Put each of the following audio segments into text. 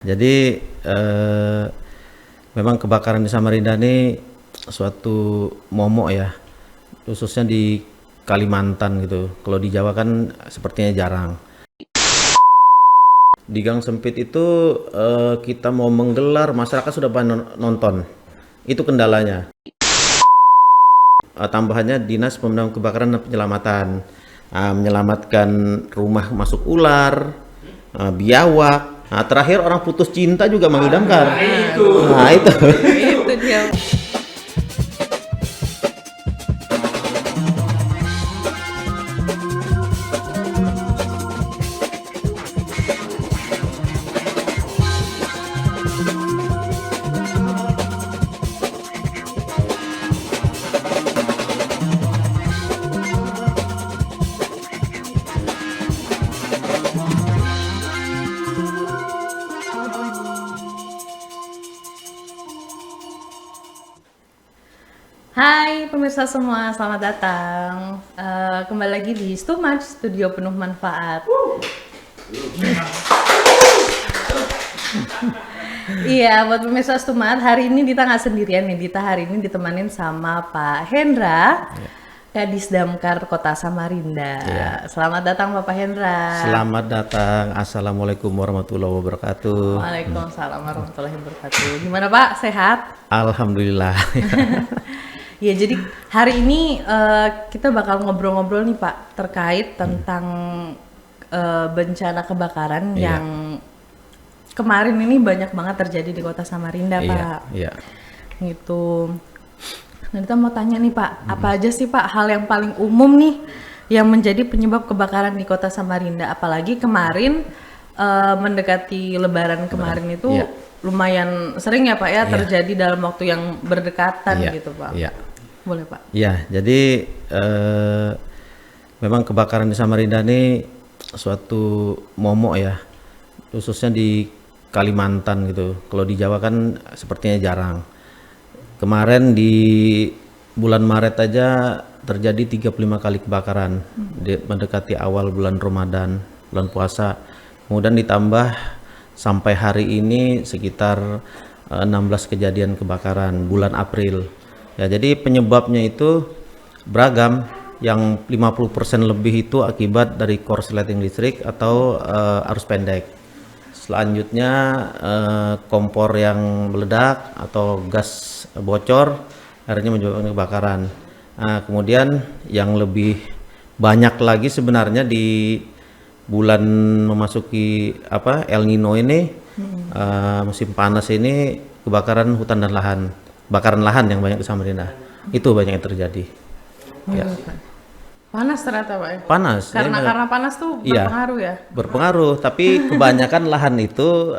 Jadi memang kebakaran di Samarinda ini suatu momok ya, khususnya di Kalimantan gitu. Kalau di Jawa kan sepertinya jarang. Di Gang Sempit itu kita mau menggelar, masyarakat sudah nonton. Itu kendalanya. Tambahannya Dinas Pemadam Kebakaran dan Penyelamatan menyelamatkan rumah masuk ular, biawak. Nah, terakhir orang putus cinta juga manggil damkar. Nah, itu. Itu dia. Hai pemirsa semua, selamat datang. Kembali lagi di Stumaj, studio penuh manfaat. Iya, buat pemirsa Stumaj, hari ini Dita nggak sendirian nih. Dita hari ini ditemanin sama Pak Hendra, Kadis Damkar Kota Samarinda. Selamat datang Bapak Hendra. Selamat datang. Assalamualaikum warahmatullahi wabarakatuh. Waalaikumsalam warahmatullahi wabarakatuh. Gimana Pak, sehat? Alhamdulillah. Ya, jadi hari ini kita bakal ngobrol-ngobrol nih Pak terkait tentang bencana kebakaran yang kemarin ini banyak banget terjadi di Kota Samarinda Pak. Iya. Gitu. Nah, kita mau tanya nih Pak, apa aja sih Pak hal yang paling umum nih yang menjadi penyebab kebakaran di Kota Samarinda? Apalagi kemarin mendekati Lebaran kemarin itu lumayan sering ya Pak ya terjadi dalam waktu yang berdekatan gitu Pak. Iya. Boleh Pak. Ya, jadi memang kebakaran di Samarinda ini suatu momok ya, khususnya di Kalimantan gitu. Kalau di Jawa kan sepertinya jarang. Kemarin di bulan Maret aja terjadi 35 kali kebakaran mendekati awal bulan Ramadan, bulan puasa. Kemudian ditambah sampai hari ini sekitar 16 kejadian kebakaran bulan April. Ya, jadi penyebabnya itu beragam. Yang 50% lebih itu akibat dari korsleting listrik atau arus pendek. Selanjutnya kompor yang meledak atau gas bocor akhirnya menyebabkan kebakaran. Nah, kemudian yang lebih banyak lagi sebenarnya di bulan memasuki El Nino ini, musim panas ini, kebakaran hutan dan lahan. Bakaran lahan yang banyak di Samarinda, itu banyak yang terjadi. Panas ternyata Pak ya? Panas. Karena panas tuh berpengaruh ya? Berpengaruh, tapi kebanyakan lahan itu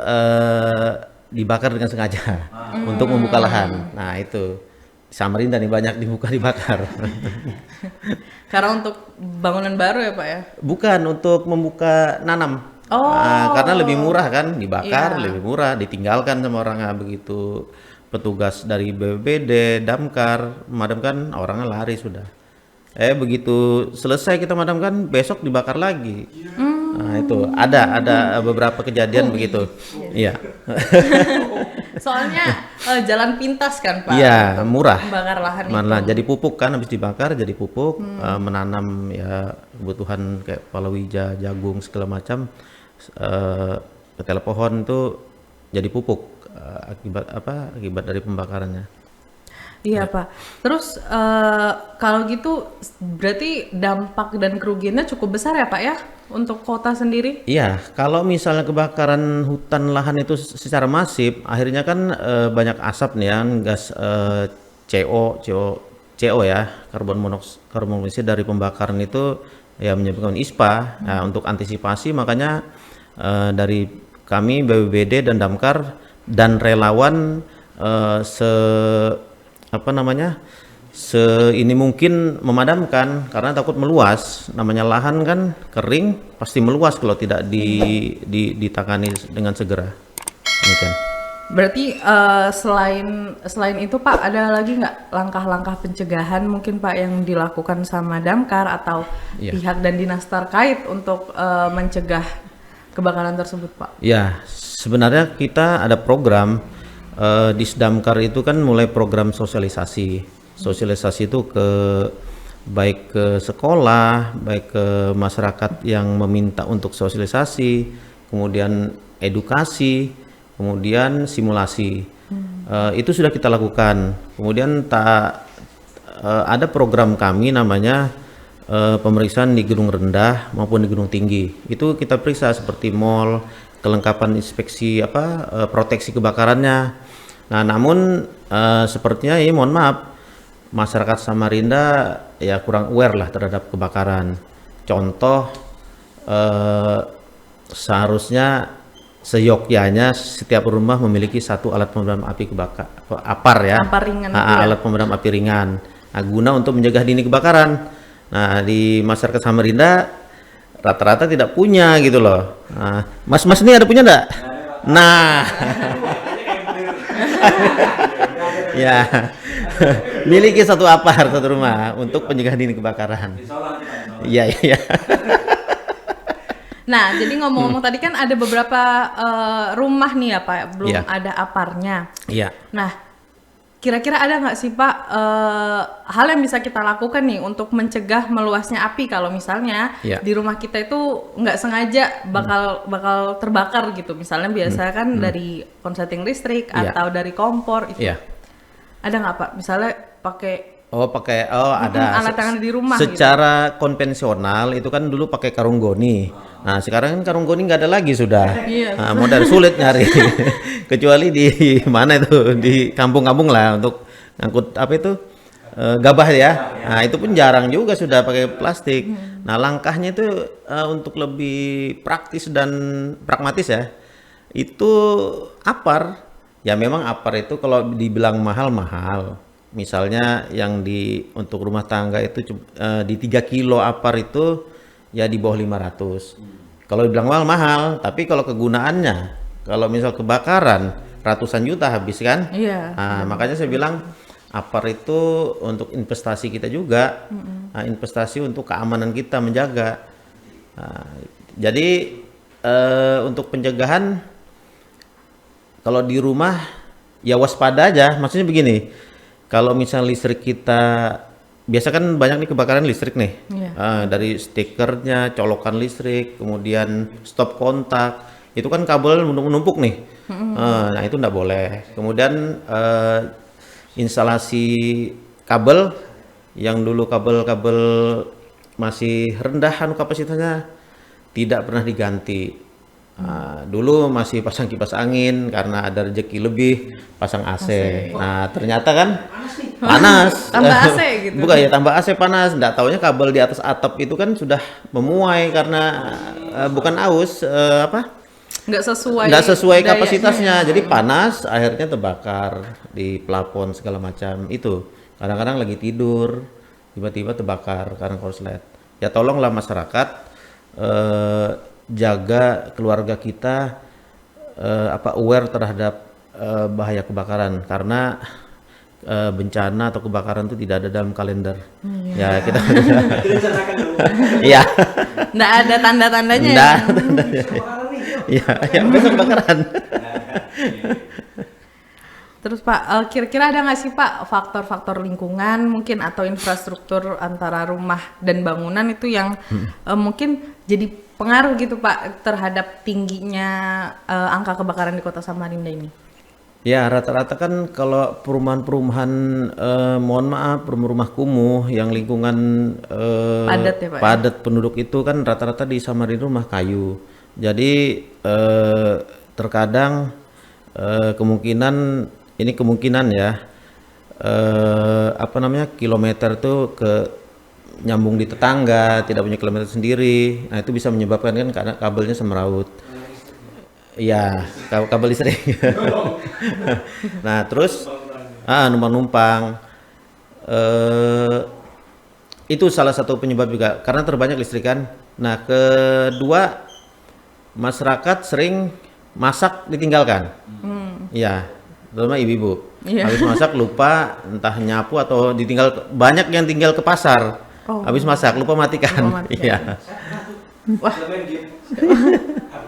dibakar dengan sengaja untuk membuka lahan. Nah itu, Samarinda nih banyak dibakar. Karena untuk bangunan baru ya Pak ya? Bukan, untuk membuka nanam. Karena lebih murah kan, dibakar lebih murah, ditinggalkan sama orang begitu. Petugas dari BPBD, damkar, memadamkan, orangnya lari sudah. Begitu selesai kita madamkan, besok dibakar lagi. Nah itu ada beberapa kejadian begitu. Iya. Soalnya jalan pintas kan Pak. Iya, murah. Membakar lahan itu. Jadi pupuk kan, habis dibakar jadi pupuk, menanam ya kebutuhan kayak palawija, jagung segala macam. Petel pohon itu jadi pupuk. Akibat dari pembakarannya. Iya Pak. Terus kalau gitu berarti dampak dan kerugiannya cukup besar ya Pak ya untuk kota sendiri? Iya, kalau misalnya kebakaran hutan lahan itu secara masif, akhirnya kan banyak asap nih ya, gas CO ya, karbon monoksida dari pembakaran itu ya menyebabkan ISPA. Nah, untuk antisipasi makanya dari kami BPBD dan damkar dan relawan ini mungkin memadamkan karena takut meluas. Namanya lahan kan kering, pasti meluas kalau tidak ditangani dengan segera. Demikian. Berarti selain itu Pak, ada lagi nggak langkah-langkah pencegahan mungkin Pak yang dilakukan sama damkar atau pihak dan dinas terkait untuk mencegah kebakaran tersebut, Pak? Ya, sebenarnya kita ada program di Sedamkar itu kan mulai program sosialisasi. Sosialisasi itu baik ke sekolah, baik ke masyarakat yang meminta untuk sosialisasi, kemudian edukasi, kemudian simulasi. Itu sudah kita lakukan. Kemudian ada program kami namanya pemeriksaan di gedung rendah maupun di gedung tinggi. Itu kita periksa seperti mal, kelengkapan inspeksi proteksi kebakarannya. Nah, namun sepertinya mohon maaf, masyarakat Samarinda ya kurang aware lah terhadap kebakaran. Contoh seharusnya seyogyanya setiap rumah memiliki satu alat pemadam api APAR ya. APAR ringan itu ya? Alat pemadam api ringan. Nah, guna untuk mencegah dini kebakaran. Nah, di masyarakat Samarinda rata-rata tidak punya gitu loh. Nah, mas-mas ini ada punya enggak? Nah. Ya. Miliki satu APAR satu rumah untuk pencegah dini kebakaran. Iya, iya. Nah, jadi ngomong-ngomong tadi kan ada beberapa rumah nih ya Pak, belum ada APAR-nya. Iya. Nah, kira-kira ada nggak sih Pak hal yang bisa kita lakukan nih untuk mencegah meluasnya api kalau misalnya di rumah kita itu nggak sengaja bakal terbakar gitu. Misalnya biasa kan dari konsleting listrik atau dari kompor itu. Ada nggak Pak? Misalnya pakai ada alat yang ada di rumah secara konvensional itu kan dulu pakai karung goni. Nah, sekarang kan karung goni nggak ada lagi sudah. Nah, modal sulit nyari. Kecuali di mana itu, di kampung-kampung lah untuk ngangkut apa itu gabah ya. Nah, itu pun jarang juga sudah pakai plastik. Nah, langkahnya itu untuk lebih praktis dan pragmatis ya. Itu APAR. Ya memang APAR itu kalau dibilang mahal-mahal. Misalnya yang untuk rumah tangga itu di 3 kilo APAR itu ya di bawah 500. Kalau dibilang mahal, tapi kalau kegunaannya, kalau misal kebakaran ratusan juta habis kan? Iya. Nah, makanya saya bilang APAR itu untuk investasi kita juga, investasi untuk keamanan kita menjaga. Nah, jadi untuk pencegahan kalau di rumah ya waspada aja. Maksudnya begini. Kalau misalnya listrik kita, biasa kan banyak nih kebakaran listrik nih, dari stikernya, colokan listrik, kemudian stop kontak, itu kan kabel menumpuk nih, nah itu nggak boleh. Kemudian instalasi kabel, yang dulu kabel-kabel masih rendah kapasitasnya, tidak pernah diganti. Dulu masih pasang kipas angin karena ada rezeki lebih pasang AC. Nah ternyata kan panas. Tambah AC gitu. Bukan ya, tambah AC panas. Nggak taunya kabel di atas atap itu kan sudah memuai karena bukan aus nggak sesuai kapasitasnya. Jadi panas, akhirnya terbakar di plafon segala macam itu. Kadang-kadang lagi tidur tiba-tiba terbakar karena korslet. Ya tolonglah masyarakat jaga keluarga kita aware terhadap bahaya kebakaran, karena bencana atau kebakaran itu tidak ada dalam kalender. Ya kita iya. Nggak ada tanda-tandanya. Nggak ada tandanya. Iya, yang besok kebakaran. Terus Pak, kira-kira ada nggak sih Pak faktor-faktor lingkungan mungkin atau infrastruktur antara rumah dan bangunan itu yang mungkin jadi pengaruh gitu Pak terhadap tingginya angka kebakaran di Kota Samarinda ini? Ya rata-rata kan kalau perumahan-perumahan, mohon maaf, rumah kumuh yang lingkungan padat ya Pak? Padat penduduk itu kan rata-rata di Samarinda rumah kayu. Jadi terkadang kemungkinan ya kilometer tuh nyambung di tetangga, tidak punya kilometer sendiri. Nah itu bisa menyebabkan kan karena kabelnya semeraut. Iya, kabel listrik. Nah terus numpang-numpang itu salah satu penyebab juga karena terbanyak listrik kan. Nah kedua, masyarakat sering masak ditinggalkan. Iya, terutama ibu-ibu. Habis masak lupa entah nyapu atau ditinggal, banyak yang tinggal ke pasar. Habis masak lupa matikan. Iya. Wah.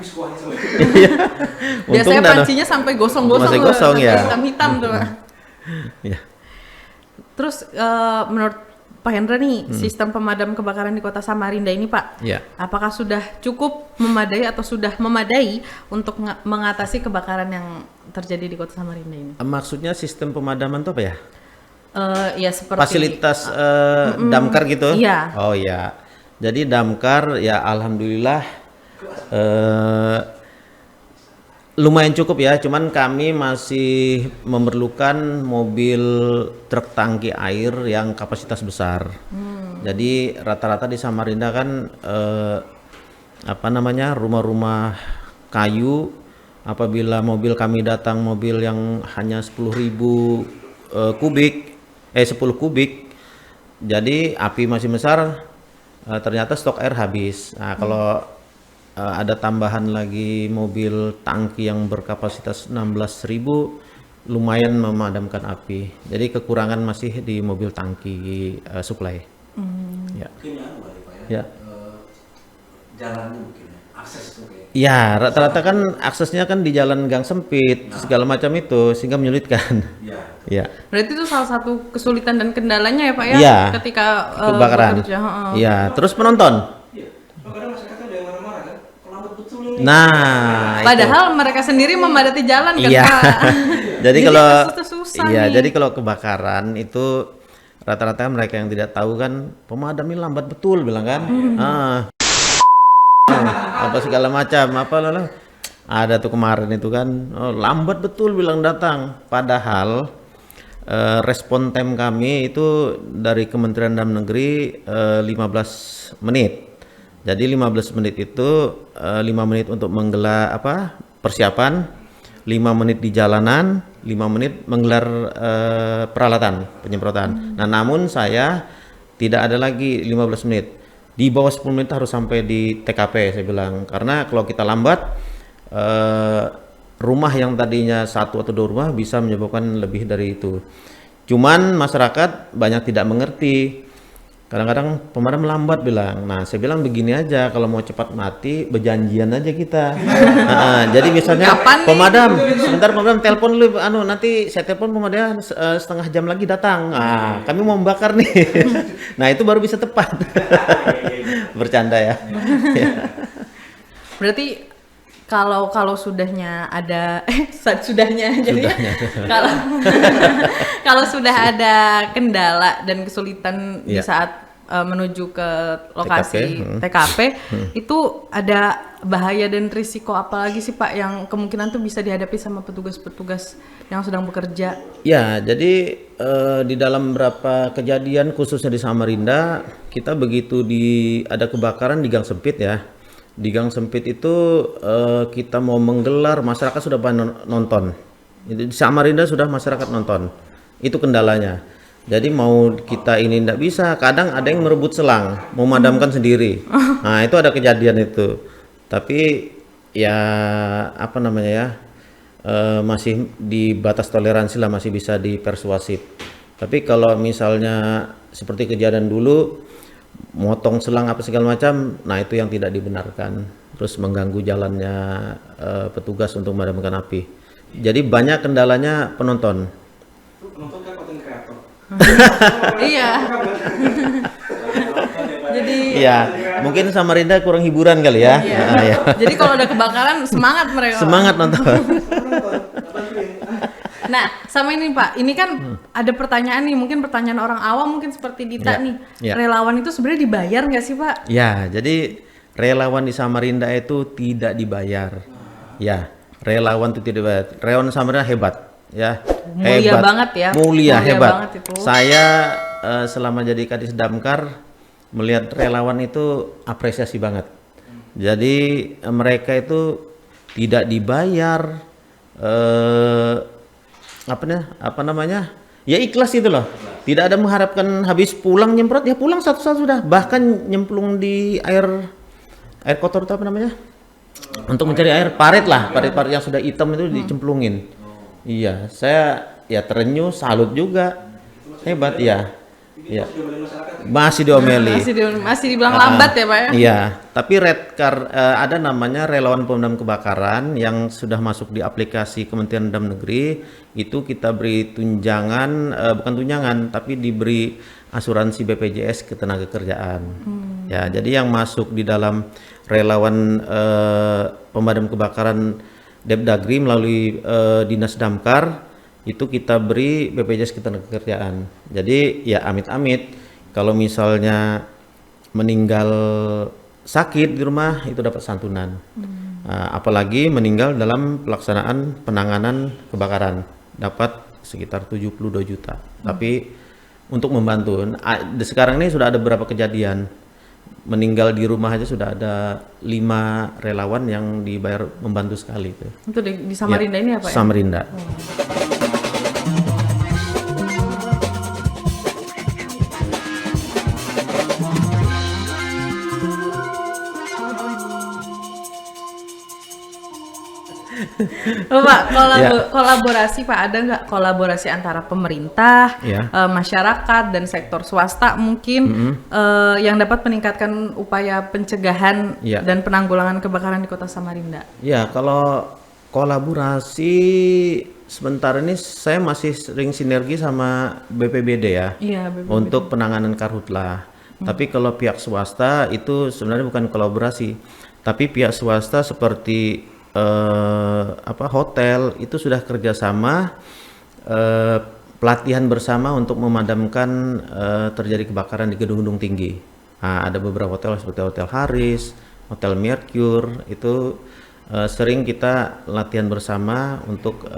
habis kuahnya semua. Biasanya nggak ada- pancinya sampai gosong-gosong, Masih gosong, sampai ya. hitam-hitam tuh. Pak. Ya. Terus menurut Pak Hendra nih, sistem pemadam kebakaran di Kota Samarinda ini Pak, Ya. apakah sudah cukup memadai atau sudah memadai untuk mengatasi kebakaran yang terjadi di Kota Samarinda ini? Maksudnya sistem pemadaman itu apa ya? Ya seperti Fasilitas damkar gitu? Iya. Oh ya. Jadi damkar ya alhamdulillah lumayan cukup ya. Cuman kami masih memerlukan mobil truk tangki air yang kapasitas besar. Jadi rata-rata di Samarinda kan apa namanya rumah-rumah kayu. Apabila mobil kami datang mobil yang hanya 10.000 kubik, 10 kubik, jadi api masih besar, ternyata stok air habis. Nah, kalau ada tambahan lagi mobil tangki yang berkapasitas 16.000, lumayan memadamkan api. Jadi kekurangan masih di mobil tangki supply. Ya. Mungkin ya, Mbak Rifa ya. Ya. Jalannya mungkin ya, akses tuh kayak. Ya, rata-rata kan aksesnya kan di jalan gang sempit, segala macam itu, sehingga menyulitkan. Iya. Ya, Berarti itu salah satu kesulitan dan kendalanya ya Pak ya, Iya. ketika kebakaran. bekerja. Heeh. Ya, terus penonton. Iya. Kadang masyarakat ada yang marah-marah kan, lambat betul ini. Nah, itu. Padahal mereka sendiri memadati jalan kan Iya. Pak. Jadi kalau kasusnya susah iya, nih. jadi kalau kebakaran itu rata-rata mereka yang tidak tahu kan pemadam ini lambat betul bilang kan. Apa segala macam apa lah. Ada tuh kemarin itu kan lambat betul bilang datang. Padahal respon time kami itu dari Kementerian Dalam Negeri 15 menit. Jadi 15 menit itu 5 menit untuk menggelar persiapan, 5 menit di jalanan, 5 menit menggelar peralatan penyemprotan. Nah, namun saya tidak ada lagi 15 menit. Di bawah 10 menit harus sampai di TKP saya bilang. Karena kalau kita lambat rumah yang tadinya 1 atau 2 rumah bisa menyebabkan lebih dari itu. Cuman masyarakat banyak tidak mengerti. Kadang-kadang pemadam lambat bilang. Nah, saya bilang begini aja, kalau mau cepat mati berjanjian aja kita. Jadi misalnya Kapan nih? pemadam, sebentar pemadam telepon lu, nanti saya telepon pemadam setengah jam lagi datang. Nah, kami mau membakar nih. Nah, itu baru bisa tepat. Bercanda ya. Berarti kalau sudahnya ada sudahnya jadi kalau kalau sudah ada kendala dan kesulitan di Iya. saat menuju ke lokasi TKP, TKP itu ada bahaya dan risiko apa lagi sih Pak yang kemungkinan tuh bisa dihadapi sama petugas-petugas yang sedang bekerja? Ya, jadi di dalam beberapa kejadian khususnya di Samarinda, kita begitu ada kebakaran di gang sempit ya. Di gang sempit itu kita mau menggelar, masyarakat sudah nonton. Di Samarinda sudah masyarakat nonton. Itu kendalanya. Jadi mau kita ini tidak bisa, kadang ada yang merebut selang, memadamkan sendiri. Nah, itu ada kejadian itu. Tapi ya apa namanya ya? Masih di batas toleransi lah, masih bisa dipersuasif. Tapi kalau misalnya seperti kejadian dulu motong selang apa segala macam, nah itu yang tidak dibenarkan, terus mengganggu jalannya petugas untuk memadamkan api. Jadi banyak kendalanya penonton. Penonton kan konten kreator. Iya. Jadi Iya, mungkin Samarinda kurang hiburan kali ya. iya. Nah, ya. Jadi kalau ada kebakaran semangat mereka. Semangat nonton. Nah, sama ini Pak, ini kan ada pertanyaan nih, mungkin pertanyaan orang awam mungkin seperti Dita Ya, nih. ya. Relawan itu sebenarnya dibayar nggak sih Pak? Ya, jadi relawan di Samarinda itu tidak dibayar. Ya, relawan itu tidak dibayar. Relawan Samarinda hebat, ya. Mulia banget ya. Mulia, Mulia hebat. banget itu. Saya selama jadi Kadis Damkar melihat relawan itu apresiasi banget. Jadi mereka itu tidak dibayar apa namanya? Ya ikhlas itu loh. Tidak ada mengharapkan habis pulang nyemprot, ya pulang satu-satu sudah. Bahkan nyemplung di air kotor itu apa namanya? Untuk mencari air, parit lah, parit-parit yang sudah hitam itu dicemplungin. Iya, saya ya terenyuh, salut juga. Hebat ya. Ya. Sudah mulai masyarakat. Masih diomeli. Masih dibilang lambat ya Pak ya? Iya, tapi ada namanya relawan pemadam kebakaran yang sudah masuk di aplikasi Kementerian Dalam Negeri. Itu kita beri tunjangan, bukan tunjangan, tapi diberi asuransi BPJS Ketenagakerjaan. Ya, jadi yang masuk di dalam relawan pemadam kebakaran Depdagri melalui Dinas Damkar itu kita beri BPJS Ketenagakerjaan. Jadi ya amit-amit kalau misalnya meninggal sakit di rumah itu dapat santunan. Apalagi meninggal dalam pelaksanaan penanganan kebakaran dapat sekitar 72 juta. Tapi untuk membantu, sekarang ini sudah ada beberapa kejadian meninggal di rumah aja sudah ada 5 relawan yang dibayar membantu sekali itu. Itu di Samarinda ini apa ya? Samarinda. Oh, Pak, kolaborasi Pak, ada nggak kolaborasi antara pemerintah, masyarakat dan sektor swasta mungkin yang dapat meningkatkan upaya pencegahan dan penanggulangan kebakaran di Kota Samarinda? Ya, kalau kolaborasi sebentar ini saya masih sering sinergi sama BPBD ya, untuk penanganan karhutlah. Tapi kalau pihak swasta itu sebenarnya bukan kolaborasi, tapi pihak swasta seperti hotel itu sudah kerjasama pelatihan bersama untuk memadamkan terjadi kebakaran di gedung-gedung tinggi. Ada beberapa hotel seperti Hotel Haris, Hotel Mercure itu sering kita latihan bersama untuk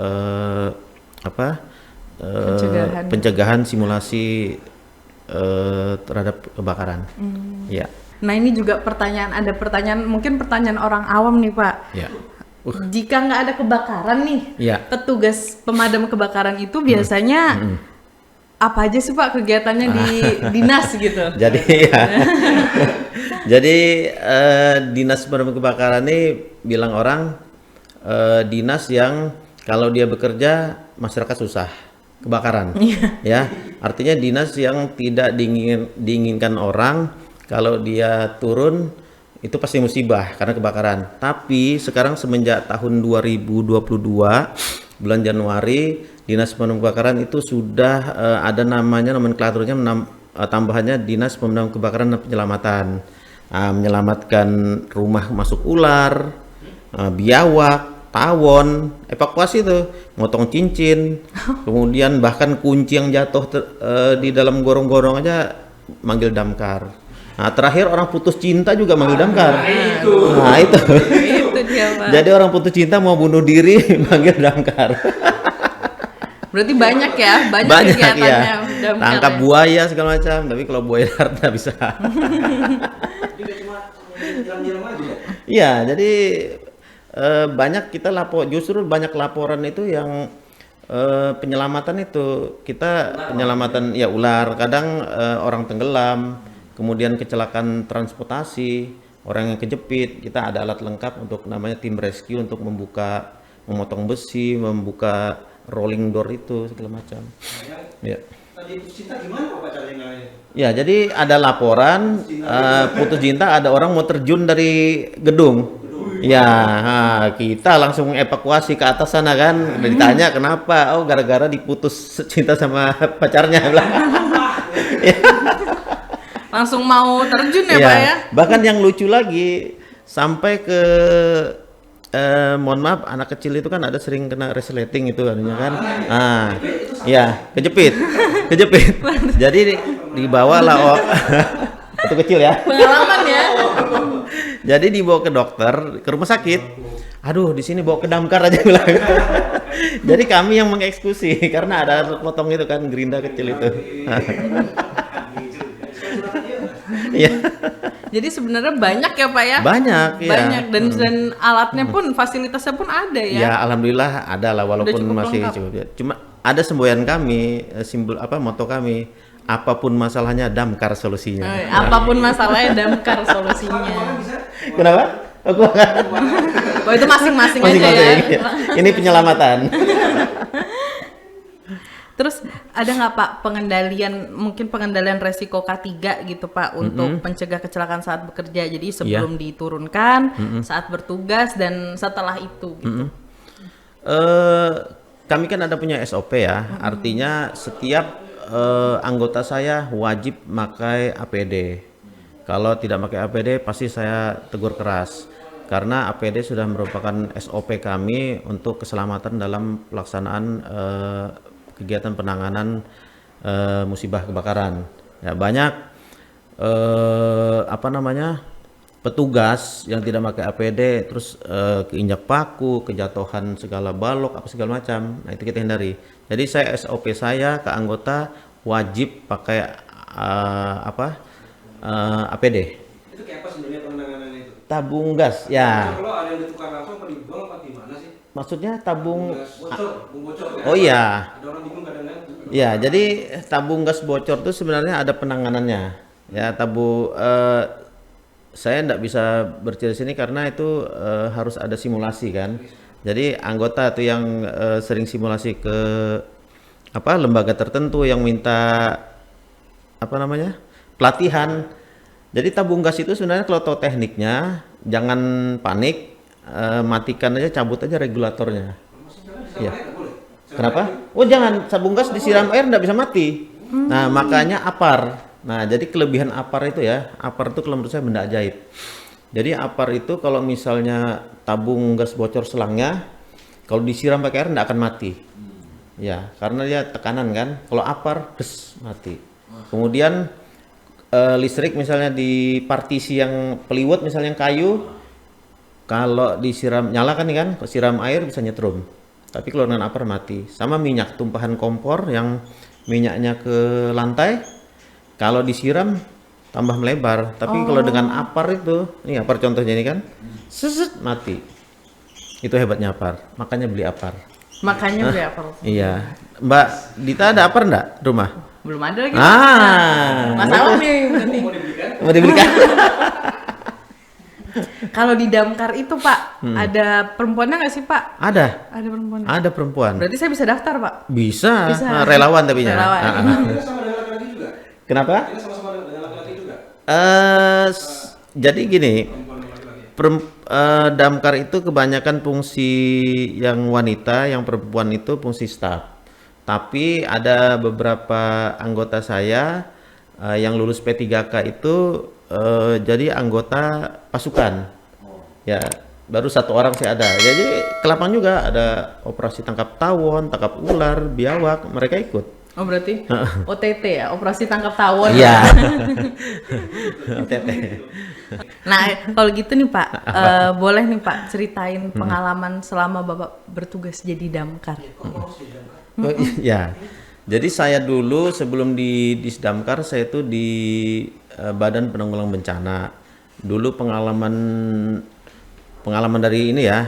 pencegahan simulasi terhadap kebakaran. Ya. Nah ini juga ada pertanyaan mungkin pertanyaan orang awam nih Pak. Ya. Jika nggak ada kebakaran nih, petugas pemadam kebakaran itu biasanya apa aja sih Pak kegiatannya di dinas gitu? Jadi dinas pemadam kebakaran ini bilang orang dinas yang kalau dia bekerja masyarakat susah kebakaran, ya artinya dinas yang tidak diinginkan orang kalau dia turun itu pasti musibah karena kebakaran. Tapi sekarang semenjak tahun 2022 bulan Januari Dinas Pemadam Kebakaran itu sudah ada namanya nomenklaturnya tambahannya Dinas Pemadam Kebakaran dan Penyelamatan. Menyelamatkan rumah masuk ular, biawak, tawon, evakuasi itu, motong cincin, kemudian bahkan kunci yang jatuh di dalam gorong-gorong aja manggil damkar. Nah, terakhir orang putus cinta juga manggil damkar. Nah, itu. Itu dia, Pak. Jadi orang putus cinta mau bunuh diri manggil damkar. Berarti banyak ya, banyak kegiatannya. Ya. Tangkap buaya segala macam, tapi kalau buaya darat nggak bisa. Iya, jadi banyak kita justru banyak laporan itu yang penyelamatan itu kita penyelamatan ya ular, kadang orang tenggelam. Kemudian kecelakaan transportasi, orang yang kejepit, kita ada alat lengkap untuk namanya tim rescue untuk memotong besi, membuka rolling door itu segala macam. Ya. Tadi putus cinta gimana Pak caranya? Ya, jadi ada laporan putus cinta, ada orang mau terjun dari gedung. Ya, kita langsung evakuasi ke atas sana kan. Udah ditanya kenapa? Oh, gara-gara diputus cinta sama pacarnya. Langsung mau terjun ya Pak ya? Bahkan yang lucu lagi sampai ke mohon maaf anak kecil itu kan ada sering kena resleting itu artinya kan. Kejepit. Jadi dibawalah itu kecil ya. Pengalaman ya. Jadi dibawa ke dokter, ke rumah sakit. Aduh, di sini bawa ke damkar aja bilang. Jadi kami yang mengeksekusi karena ada potong itu kan gerinda kecil itu. Iya. Jadi sebenarnya banyak ya Pak ya? Banyak dan alatnya pun fasilitasnya pun ada ya? Ya alhamdulillah ada lah walaupun masih cukup. Cuma ada semboyan kami, simbol moto kami, apapun masalahnya damkar solusinya. Apapun masalahnya damkar solusinya. Kenapa? Oh itu masing-masing aja ya. Ini penyelamatan. Terus ada nggak Pak mungkin pengendalian resiko K3 gitu Pak untuk mencegah kecelakaan saat bekerja. Jadi sebelum diturunkan, saat bertugas dan setelah itu gitu. Kami kan ada punya SOP ya, artinya setiap anggota saya wajib pakai APD. Kalau tidak pakai APD pasti saya tegur keras. Karena APD sudah merupakan SOP kami untuk keselamatan dalam pelaksanaan kegiatan penanganan musibah kebakaran. Ya, banyak petugas yang tidak pakai APD terus keinjak paku, kejatuhan segala balok apa segala macam. Nah, itu kita hindari. Jadi SOP saya ke anggota wajib pakai APD. Itu kayak apa sebenarnya penanganannya itu? Tabung gas, ya. Kalau ada yang ditukar langsung apa dibuang apa gimana sih? Maksudnya tabung. Gas bocor ya? Oh iya. Ada orang bingung kadang-kadang. Ya, jadi tabung gas bocor itu sebenarnya ada penanganannya. Ya, saya tidak bisa bercerita di sini karena itu harus ada simulasi kan. Jadi anggota tuh yang sering simulasi ke lembaga tertentu yang minta pelatihan. Jadi tabung gas itu sebenarnya kalau tahu tekniknya jangan panik, matikan aja, cabut aja regulatornya. Ya. Kenapa? Oh jangan, tabung gas disiram air nggak bisa mati. Nah makanya APAR. Nah jadi kelebihan APAR itu ya, APAR itu kalau menurut saya benda ajaib. Jadi APAR itu kalau misalnya tabung gas bocor selangnya, kalau disiram pakai air nggak akan mati. Ya karena dia tekanan kan. Kalau APAR, mati. Kemudian listrik misalnya di partisi yang peliwet misalnya yang kayu, kalau disiram nyalakan nih kan, siram air bisa nyetrum. Tapi kalau dengan APAR mati. Sama minyak tumpahan kompor yang minyaknya ke lantai, kalau disiram tambah melebar. Tapi kalau dengan APAR itu, ini APAR contohnya ini kan, mati. Itu hebatnya APAR. Makanya beli APAR. Makanya beli APAR. Iya. Mbak Dita ada APAR enggak rumah? Belum ada lagi. Itu. Masalah nih berarti. Mau dibelikan? Kalau di Damkar itu Pak, ada perempuannya nggak sih Pak? Ada. Ada perempuannya. Ada perempuan. Berarti saya bisa daftar Pak? Bisa. Bisa. Relawan tapi ya. Relawan. Ini sama dengan laki-laki juga? Kenapa? Ini sama-sama dengan laki-laki juga? Jadi gini, Perempuan dan laki-laki. Damkar itu kebanyakan fungsi yang wanita, yang perempuan itu fungsi staf. Tapi ada beberapa anggota saya yang lulus P3K itu jadi anggota pasukan. Ya, baru 1 orang sih ada. Jadi ke lapang juga ada operasi tangkap tawon, tangkap ular, biawak, mereka ikut. Oh berarti OTT ya, operasi tangkap tawon. Iya. OTT. Nah kalau gitu nih Pak, boleh nih Pak ceritain pengalaman selama Bapak bertugas jadi Damkar. Oh, ya. Jadi saya dulu sebelum di Disdamkar saya itu di Badan Penanggulangan Bencana. Dulu pengalaman dari ini ya,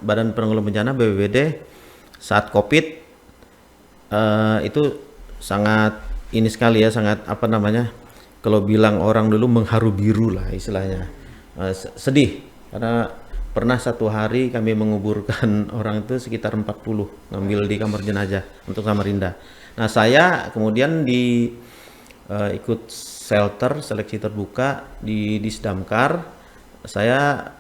Badan Penanggulangan Bencana BPBD saat Covid itu sangat ini sekali ya, sangat kalau bilang orang dulu mengharu biru lah istilahnya. Sedih karena pernah 1 hari kami menguburkan orang itu sekitar 40 ngambil di kamar jenazah untuk Samarinda. Nah saya kemudian ikut seleksi terbuka di Disdamkar. Saya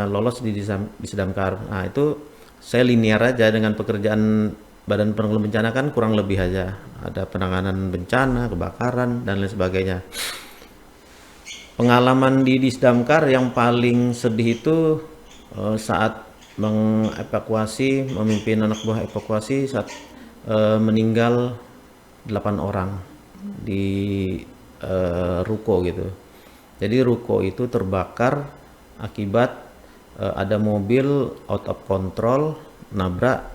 lolos di Disdamkar. Nah itu saya linear aja dengan pekerjaan Badan Penanggulangan Bencana kan kurang lebih aja. Ada penanganan bencana, kebakaran dan lain sebagainya. Pengalaman di Disdamkar yang paling sedih itu saat memimpin anak buah evakuasi saat meninggal 8 orang di ruko gitu. Jadi ruko itu terbakar akibat ada mobil out of control nabrak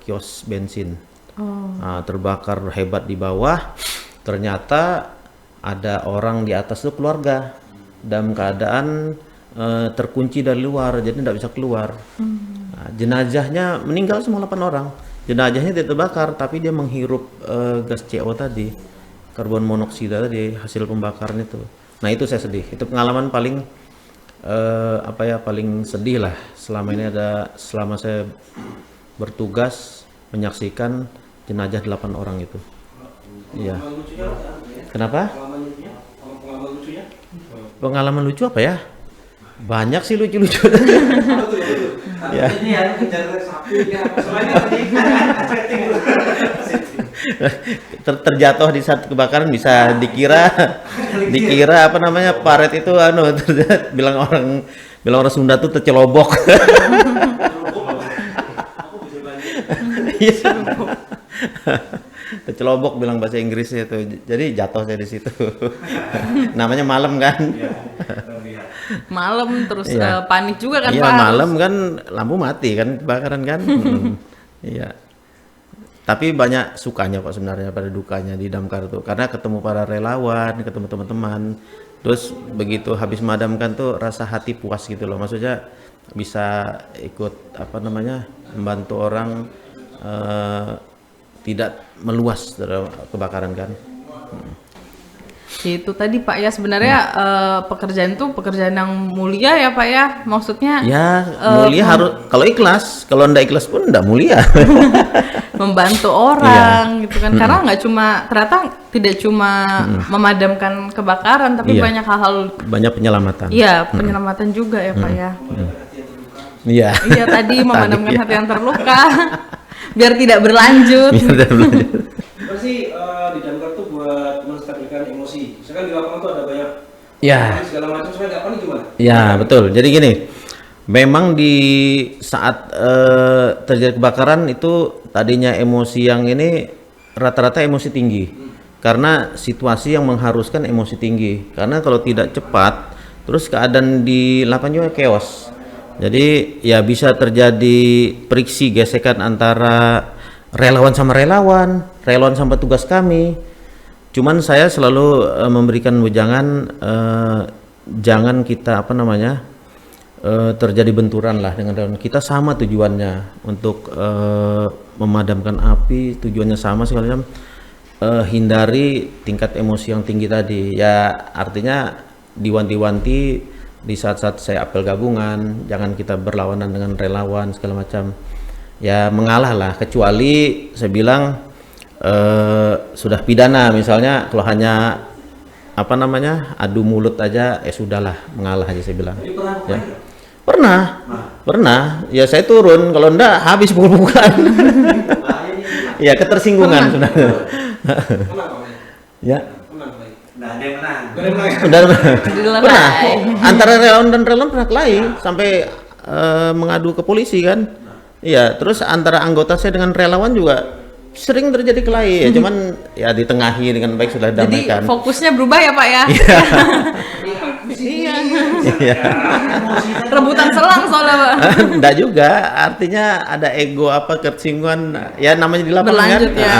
kios bensin. Nah, terbakar hebat di bawah. Ternyata ada orang di atas itu keluarga dalam keadaan terkunci dari luar, jadi tidak bisa keluar. Nah, jenazahnya meninggal semua 8 orang. Jenazahnya tidak terbakar, tapi dia menghirup gas CO tadi, karbon monoksida tadi hasil pembakaran itu. Nah itu saya sedih. Itu pengalaman paling paling sedih lah selama ini selama saya bertugas menyaksikan jenazah 8 orang itu. Iya. Pengalaman lucunya apa ya? Kenapa? Pengalaman lucunya? Pengalaman lucu apa ya? Banyak sih lucu-lucu. Betul. Ya. Ini ya kejar sapi ya. Soalnya tadi setting dulu. Terjatuh di saat kebakaran bisa dikira apa namanya paret itu bilang orang Sunda tuh tercelobok. Iya. Tercelobok bilang bahasa Inggrisnya itu. Jadi jatuh saya di situ. Namanya malam kan. Malam terus Iya. panik juga kan Iya, Pak. malam kan lampu mati kan kebakaran kan. Iya. Tapi banyak sukanya kok sebenarnya pada dukanya di damkar tuh karena ketemu para relawan, ketemu teman-teman. Terus begitu habis madamkan tuh rasa hati puas gitu loh. Maksudnya bisa ikut apa namanya membantu orang tidak meluas dari kebakaran kan. Itu tadi Pak ya sebenarnya pekerjaan itu pekerjaan yang mulia ya Pak ya. Maksudnya Ya mulia harus kalau ikhlas, kalau ndak ikhlas pun ndak mulia. membantu orang gitu kan. Karena nggak cuma ternyata tidak cuma memadamkan kebakaran tapi Iya. banyak hal-hal Banyak penyelamatan. iya penyelamatan juga ya Pak ya. Iya. Iya tadi memadamkan Tadi, ya. hati yang terluka biar tidak berlanjut. Biar dia berlanjut. Pasti di damkar tuh buat menstabilkan emosi. Misalkan di lapangan tuh ada banyak Ya. segala macam, sebenarnya nggak panik gimana? Ya betul. Jadi gini, memang di saat terjadi kebakaran itu tadinya emosi yang ini rata-rata emosi tinggi karena situasi yang mengharuskan emosi tinggi. Karena kalau tidak cepat, terus keadaan di lapangan juga chaos. Jadi ya bisa terjadi friksi gesekan antara relawan sama relawan sama tugas kami. Cuman saya selalu memberikan wejangan jangan kita apa namanya terjadi benturan lah dengan relawan. Kita sama tujuannya untuk memadamkan api, tujuannya sama segala macam. Hindari tingkat emosi yang tinggi tadi. Ya artinya diwanti-wanti di saat-saat saya apel gabungan, jangan kita berlawanan dengan relawan segala macam. Ya mengalah lah, kecuali saya bilang sudah pidana misalnya kalau hanya apa namanya adu mulut aja sudahlah mengalah aja saya bilang. Jadi pernah Ya. Pernah. Ya saya turun, kalau enggak habis pukul-pukulan. Ya ketersinggungan sudah. Menang Pak. Ya. Menang Pak. Nah, dia menang. Gak ada menang. Udah Dilerai. pernah. Antara relawan dan relawan pernah kelahi sampai mengadu ke polisi kan. Iya, terus antara anggota saya dengan relawan juga sering terjadi kelahi ya, cuman ya ditengahi dengan baik sudah Jadi damaikan. fokusnya berubah ya Pak ya. Iya. Iya. Rebutan selang soalnya Pak. Enggak juga, artinya ada ego apa ketersinggungan ya namanya di lapangan kan. Berlanjut ya.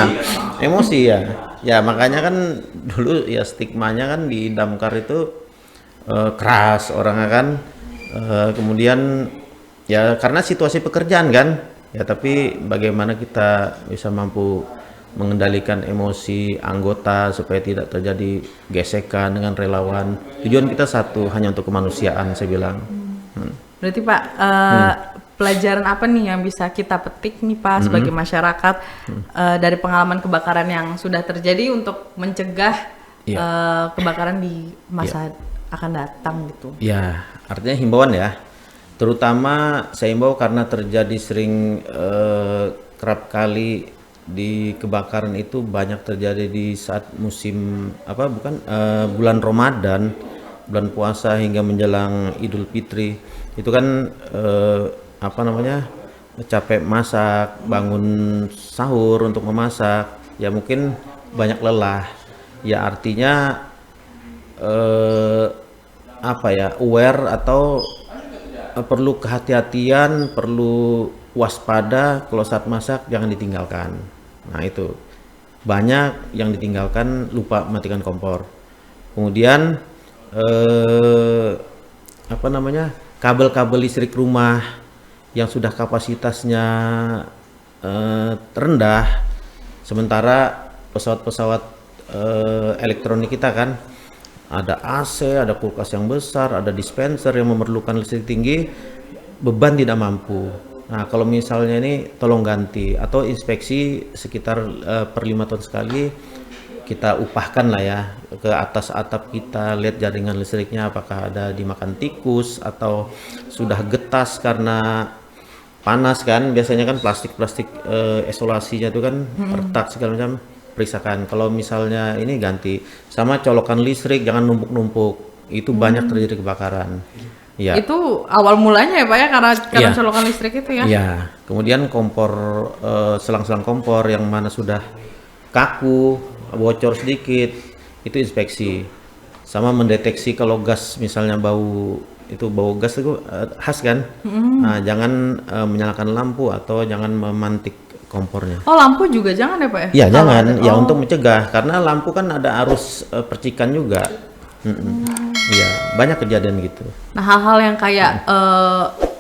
Emosi ya. Ya makanya kan dulu ya stigmanya kan di damkar itu keras orangnya kan. Kemudian ya karena situasi pekerjaan kan. Ya tapi bagaimana kita bisa mampu mengendalikan emosi anggota supaya tidak terjadi gesekan dengan relawan. Tujuan kita satu, hanya untuk kemanusiaan saya bilang. Berarti Pak pelajaran apa nih yang bisa kita petik nih Pak sebagai masyarakat dari pengalaman kebakaran yang sudah terjadi untuk mencegah kebakaran di masa akan datang gitu. Ya, artinya himbauan ya. Terutama saya himbau karena terjadi sering kerap kali di kebakaran itu banyak terjadi di saat musim bulan Ramadan, bulan puasa hingga menjelang Idul Fitri. Itu kan capek masak, bangun sahur untuk memasak, ya mungkin banyak lelah. Ya artinya aware atau perlu kehati-hatian, perlu waspada kalau saat masak jangan ditinggalkan. Nah itu banyak yang ditinggalkan, lupa matikan kompor. Kemudian kabel-kabel listrik rumah yang sudah kapasitasnya rendah, sementara pesawat-pesawat elektronik kita kan ada AC, ada kulkas yang besar, ada dispenser yang memerlukan listrik tinggi, beban tidak mampu. Nah, kalau misalnya ini tolong ganti atau inspeksi sekitar per 5 tahun sekali kita upahkan lah ya ke atas atap kita, lihat jaringan listriknya apakah ada dimakan tikus atau sudah getas karena panas kan, biasanya kan plastik isolasinya itu kan retak segala macam, periksakan. Kalau misalnya ini ganti sama colokan listrik, jangan numpuk-numpuk, itu banyak terjadi kebakaran. Ya. Itu awal mulanya ya Pak ya, karena Iya. colokan listrik itu ya. Iya, kemudian kompor selang-selang kompor yang mana sudah kaku, bocor sedikit, itu inspeksi. Sama mendeteksi kalau gas misalnya bau gas itu khas kan. Nah, jangan menyalakan lampu atau jangan memantik kompornya. Oh, lampu juga jangan ya Pak ya? Iya, Kalau jangan. ada- Ya oh. untuk mencegah karena lampu kan ada arus percikan juga. Iya, banyak kejadian gitu. Nah, hal-hal yang kayak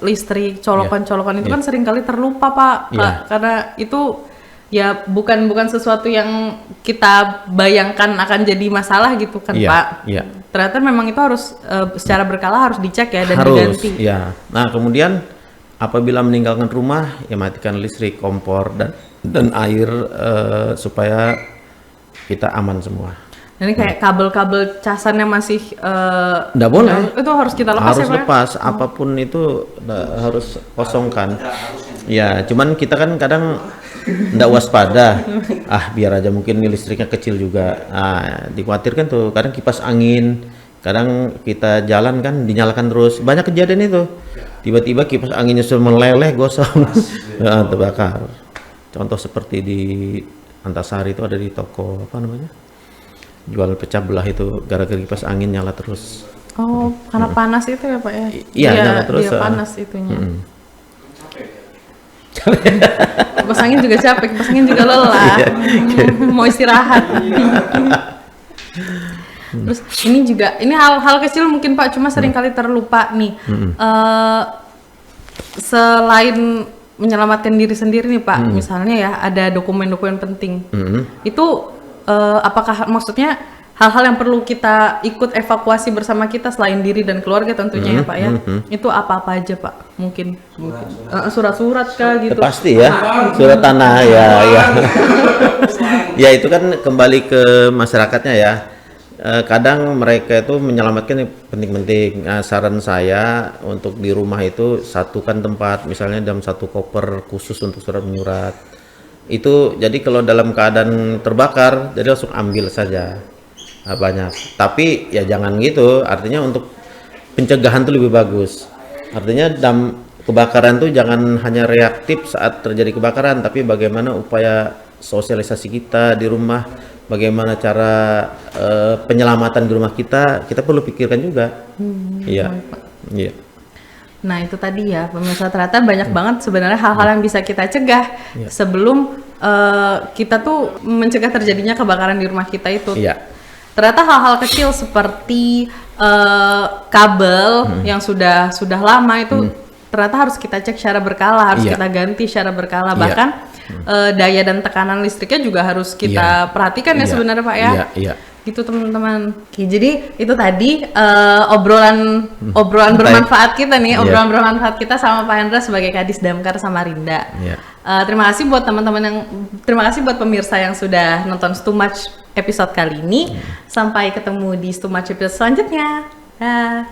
listrik, colokan-colokan itu kan seringkali terlupa Pak. Iya. Karena itu ya bukan sesuatu yang kita bayangkan akan jadi masalah gitu kan Iya, Pak. iya. Ternyata memang itu harus secara berkala harus dicek ya dan Harus, diganti. ya. Nah, kemudian apabila meninggalkan rumah, ya matikan listrik, kompor dan air supaya kita aman semua. Ini kayak kabel-kabel casannya masih Nggak boleh. itu harus kita lepas Harus ya Pak. lepas, apapun itu harus kosongkan. Ya, cuman kita kan kadang nggak waspada. Biar aja mungkin ini listriknya kecil juga. Dikhawatirkan tuh. Kadang kipas angin, kadang kita jalan kan dinyalakan terus. Banyak kejadian itu. Tiba-tiba kipas anginnya sudah meleleh, gosong, terbakar. Contoh seperti di Antasari itu ada di toko apa namanya? Jual pecah belah itu gara-gara kipas angin nyala terus. Oh, karena panas itu ya Pak ya? Iya, nyala terus, Dia panas itunya. Mm. Kipas angin juga capek, kipas angin juga lelah. Mau istirahat. Terus ini hal-hal kecil mungkin Pak, cuma sering kali terlupa nih. Selain menyelamatkan diri sendiri nih Pak, misalnya ya ada dokumen-dokumen penting. Itu apakah maksudnya hal-hal yang perlu kita ikut evakuasi bersama kita selain diri dan keluarga tentunya ya Pak ya? Itu apa-apa aja Pak? Mungkin surat-surat kah gitu? Pasti ya, surat tanah ya. Ya itu kan kembali ke masyarakatnya ya. Kadang mereka itu menyelamatkan yang penting-penting. Nah, saran saya untuk di rumah itu satukan tempat, misalnya dalam satu koper khusus untuk surat menyurat. Itu jadi kalau dalam keadaan terbakar, jadi langsung ambil saja. Banyak. Tapi ya jangan gitu. Artinya untuk pencegahan itu lebih bagus. Artinya dalam kebakaran tuh jangan hanya reaktif saat terjadi kebakaran, tapi bagaimana upaya sosialisasi kita di rumah, bagaimana cara penyelamatan di rumah kita perlu pikirkan juga. Iya. Iya. Nah itu tadi ya pemirsa, ternyata banyak banget sebenarnya hal-hal yang bisa kita cegah sebelum kita tuh mencegah terjadinya kebakaran di rumah kita itu. Iya. Ternyata hal-hal kecil seperti kabel yang sudah lama itu ternyata harus kita cek secara berkala, harus kita ganti secara berkala. Bahkan daya dan tekanan listriknya juga harus kita perhatikan ya sebenarnya Pak ya. Iya. Gitu teman-teman. Oke, jadi itu tadi obrolan bermanfaat kita nih, obrolan bermanfaat kita sama Pak Hendra sebagai Kadis Damkar Samarinda. Terima kasih buat teman-teman terima kasih buat pemirsa yang sudah nonton Too Much episode kali ini. Sampai ketemu di Too Much episode selanjutnya. Dah.